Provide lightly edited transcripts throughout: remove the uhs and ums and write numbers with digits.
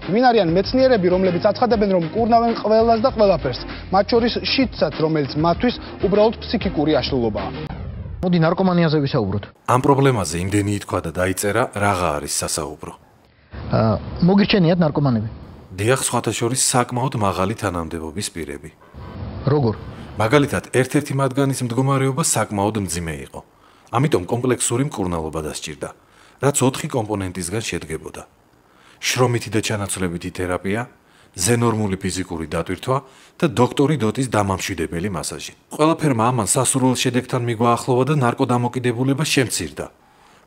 ვინ არიან მეცნიერები, რომლებიც აცხადებენ, რომ მკურნავენ ყველას და ყველაფერს, მათ შორის შიდსაც, რომელიც მათთვის უბრალოდ ფსიქიკური აშლილობაა. მოდი ნარკომანიაზე ვისაუბროთ. ამ პრობლემაზე იმდენი ითქვა და დაიწერა, რაღა არის სასაუბრო. მოგირჩენიათ ნარკომანები? დიახ, სხვათა შორის საკმაოდ მაღალი თანამდებობის პირები. როგორ? მაგალითად, ერთ-ერთი მათგანის მდგომარეობა საკმაოდ მძიმე იყო. ამიტომ კომპლექსური მკურნალობა დასჭირდა, რაც 4 კომპონენტისგან შედგებოდა. შრომითი და ჩანაცვლებითი თერაპია, ზენორმული ფიზიკური დატვირთვა და დოქტორი დოტის დამამშვიდებელი მასაჟი. ყველაფერმა ამან სასურველ შედეგთან მიგვაახლოვა და ნარკოდამოკიდებულება შემცირდა.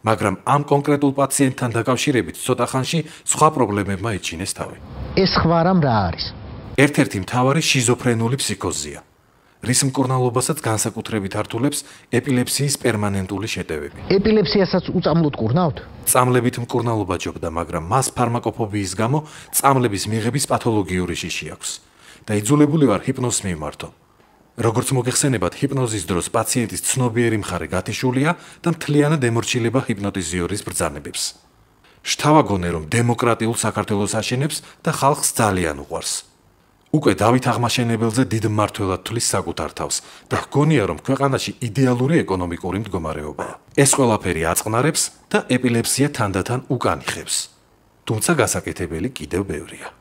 მაგრამ ამ კონკრეტულ პაციენტთან დაკავშირებით ცოტა ხანში სხვა პრობლემებმა იჩინეს თავი. ეს სხვა რამ რა არის? ერთ-ერთი მთავარი შიზოფრენული ფსიქოზია, რის მკურნალობასაც განსაკუთრებით ართულებს ეპილეფსიის პერმანენტული შეტევები. ეპილეფსიასაც უწამლოდ კურნავთ? წამლებით მკურნალობა ჯობდა, მაგრამ მას ფარმაკოფობიის გამო წამლების მიღების პათოლოგიური შიში აქვს და იძულებული ვარ ჰიპნოზს მივმართო. როგორც მოგეხსენებათ, ჰიპნოზის დროს პაციენტის ცნობიერი მხარე გათიშულია და მთლიანად ემორჩილება ჰიპნოტიზიორის ბრძანებებს. შთავაგონე, რომ დემოკრატიულ საქართველოს აშენებს და ხალხს ძალიან უყვარს. უკვე დავით აღმაშენებელზე დიდ მმართველად თვლის საკუთარ თავს და ჰგონია, რომ ქვეყანაში იდეალური ეკონომიკური მდგომარეობაა. ეს ყველაფერი აწყნარებს და ეპილეფსია თანდათან უკან იხევს. თუმცა გასაკეთებელი კიდევ ბევრია.